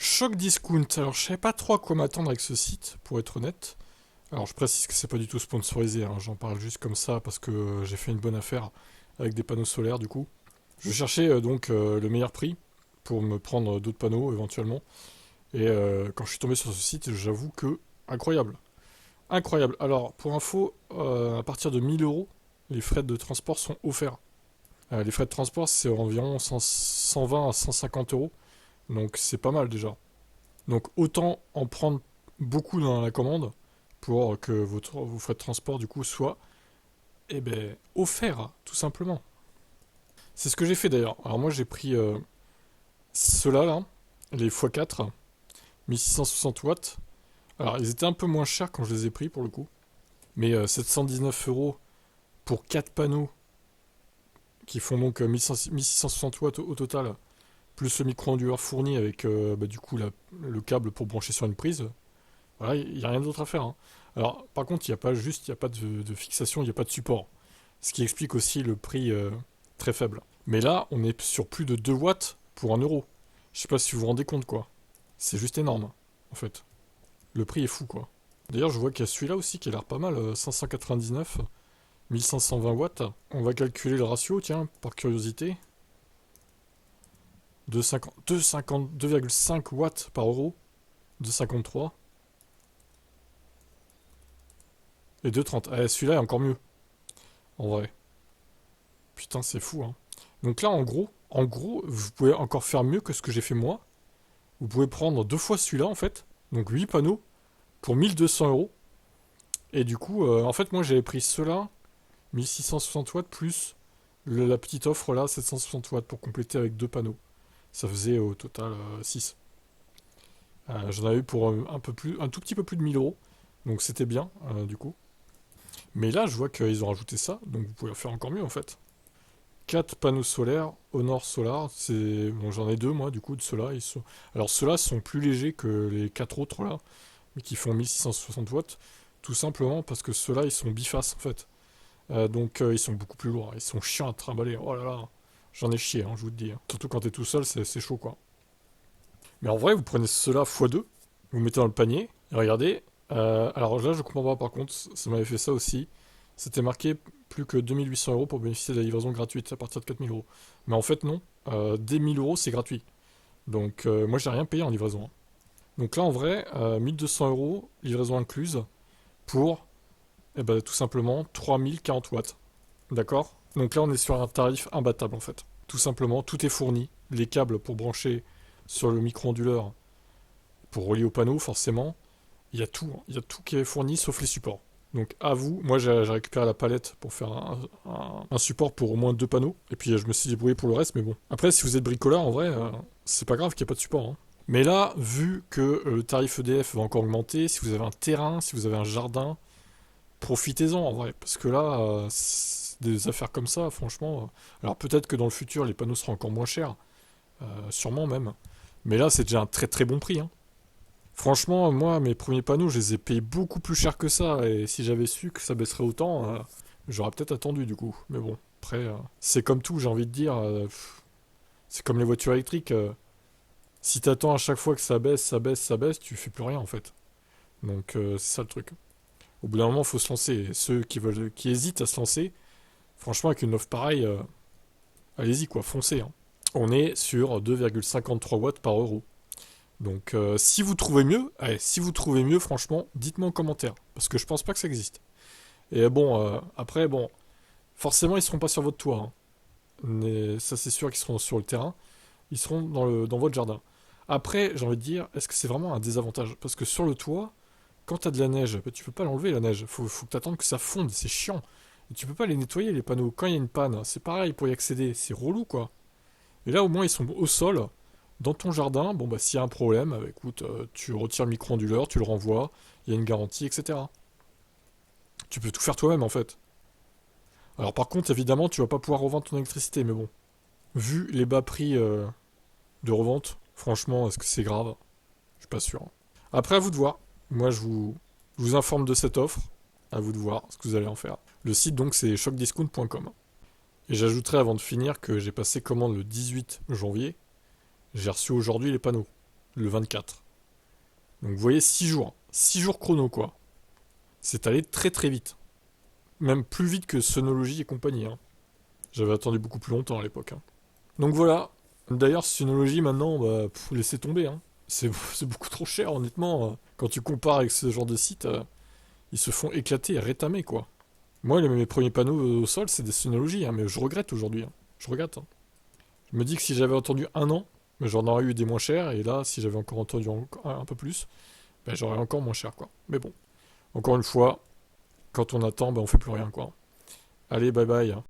Choc Discount. Alors, je savais pas trop à quoi m'attendre avec ce site, pour être honnête. Alors, je précise que c'est pas du tout sponsorisé, hein. J'en parle juste comme ça parce que j'ai fait une bonne affaire avec des panneaux solaires, du coup. Je cherchais le meilleur prix pour me prendre d'autres panneaux éventuellement. Et quand je suis tombé sur ce site, j'avoue que incroyable. Incroyable. Alors, pour info, à partir de 1000 euros, les frais de transport sont offerts. Les frais de transport, c'est environ 120 à 150 euros. Donc, c'est pas mal déjà. Donc, autant en prendre beaucoup dans la commande pour que vos frais de transport, du coup, soient offerts, tout simplement. C'est ce que j'ai fait d'ailleurs. Alors, moi, j'ai pris ceux-là, là, les x4, 1660 watts. Alors, ils étaient un peu moins chers quand je les ai pris, pour le coup. Mais 719 euros pour 4 panneaux qui font donc 1660 watts au total, plus le micro-onduleur fourni avec du coup le câble pour brancher sur une prise. Voilà, il n'y a rien d'autre à faire, hein. Alors, par contre, il n'y a pas de fixation, il n'y a pas de support. Ce qui explique aussi le prix très faible. Mais là, on est sur plus de 2 watts pour 1 euro. Je sais pas si vous vous rendez compte, quoi. C'est juste énorme, en fait. Le prix est fou, quoi. D'ailleurs, je vois qu'il y a celui-là aussi qui a l'air pas mal, 599, 1520 watts. On va calculer le ratio, tiens, par curiosité. 2,5 watts par euro. 2,53. Et 2,30. Eh, celui-là est encore mieux, en vrai. Putain, c'est fou, hein. Donc là, en gros, vous pouvez encore faire mieux que ce que j'ai fait moi. Vous pouvez prendre deux fois celui-là, en fait. Donc 8 panneaux pour 1200 euros. Et du coup, en fait, moi, j'avais pris ceux-là, 1660 watts, plus la petite offre là, 760 watts, pour compléter avec deux panneaux. Ça faisait au total 6. J'en avais eu pour un tout petit peu plus de 1000 euros. Donc c'était bien, du coup. Mais là, je vois qu'ils ont rajouté ça, donc vous pouvez faire encore mieux en fait. 4 panneaux solaires, Honor Solar, c'est. Bon, j'en ai deux moi, du coup, de ceux-là. Alors ceux-là sont plus légers que les 4 autres là, mais qui font 1660 watts, tout simplement parce que ceux-là, ils sont bifaces en fait. Donc ils sont beaucoup plus lourds, ils sont chiants à trimballer. Oh là là, j'en ai chié, hein, je vous le dis, hein. Surtout quand t'es tout seul, c'est chaud quoi. Mais en vrai, vous prenez cela x2, vous mettez dans le panier, et regardez. Alors là, je comprends pas par contre, ça m'avait fait ça aussi. C'était marqué plus que 2800 euros pour bénéficier de la livraison gratuite à partir de 4000 euros. Mais en fait, non. Dès 1000 euros, c'est gratuit. Donc moi, j'ai rien payé en livraison, hein. Donc là, en vrai, 1200 euros, livraison incluse, pour tout simplement 3040 watts. D'accord. Donc là, on est sur un tarif imbattable en fait. Tout simplement, tout est fourni. Les câbles pour brancher sur le micro-onduleur pour relier au panneau, forcément. Il y a tout, hein. Il y a tout qui est fourni sauf les supports. Donc à vous, moi j'ai récupéré la palette pour faire un support pour au moins deux panneaux. Et puis je me suis débrouillé pour le reste, mais bon. Après, si vous êtes bricoleur, en vrai, c'est pas grave qu'il n'y ait pas de support, hein. Mais là, vu que le tarif EDF va encore augmenter, si vous avez un terrain, si vous avez un jardin, profitez-en en vrai. Parce que là, des affaires comme ça, franchement. Alors peut-être que dans le futur, les panneaux seront encore moins chers, sûrement même. Mais là, c'est déjà un très très bon prix, hein. Franchement, moi, mes premiers panneaux, je les ai payés beaucoup plus cher que ça. Et si j'avais su que ça baisserait autant, j'aurais peut-être attendu du coup. Mais bon, après, c'est comme tout, j'ai envie de dire. C'est comme les voitures électriques. Si t'attends à chaque fois que ça baisse, ça baisse, ça baisse, tu fais plus rien en fait. Donc c'est ça le truc. Au bout d'un moment, il faut se lancer. Et ceux qui hésitent à se lancer, franchement, avec une offre pareille, allez-y quoi, foncez, hein. On est sur 2,53 watts par euro. Donc si vous trouvez mieux, allez, si vous trouvez mieux, franchement, dites-moi en commentaire. Parce que je pense pas que ça existe. Et bon, après, bon, forcément, ils seront pas sur votre toit, hein. Mais ça, c'est sûr qu'ils seront sur le terrain. Ils seront dans votre jardin. Après, j'ai envie de dire, est-ce que c'est vraiment un désavantage? Parce que sur le toit, quand t'as de la neige, bah, tu peux pas l'enlever la neige. Faut que t'attendes que ça fonde, c'est chiant. Et tu peux pas les nettoyer les panneaux. Quand il y a une panne, c'est pareil pour y accéder, c'est relou quoi. Et là au moins ils sont au sol, dans ton jardin. Bon bah s'il y a un problème, écoute, tu retires le micro-onduleur, tu le renvoies, il y a une garantie, etc. Tu peux tout faire toi-même en fait. Alors par contre évidemment tu vas pas pouvoir revendre ton électricité, mais bon. Vu les bas prix de revente, franchement est-ce que c'est grave? Je suis pas sûr. Après à vous de voir. Moi je vous informe de cette offre. À vous de voir ce que vous allez en faire. Le site donc c'est chocdiscount.com. Et j'ajouterai avant de finir que j'ai passé commande le 18 janvier. J'ai reçu aujourd'hui les panneaux. le 24. Donc vous voyez, 6 jours. 6 jours chrono, quoi. C'est allé très très vite. Même plus vite que Sonology et compagnie, hein. J'avais attendu beaucoup plus longtemps à l'époque, hein. Donc voilà. D'ailleurs, Synology, maintenant, bah, laissez tomber, hein. C'est beaucoup trop cher, honnêtement. Quand tu compares avec ce genre de site, ils se font éclater et rétamer, quoi. Moi, mes premiers panneaux au sol, c'est des Synology, hein, mais je regrette aujourd'hui, hein. Je regrette, hein. Je me dis que si j'avais attendu un an, j'en aurais eu des moins chers, et là, si j'avais encore entendu un peu plus, ben, j'aurais encore moins cher, quoi. Mais bon, encore une fois, quand on attend, ben, on fait plus rien, quoi. Allez, bye bye.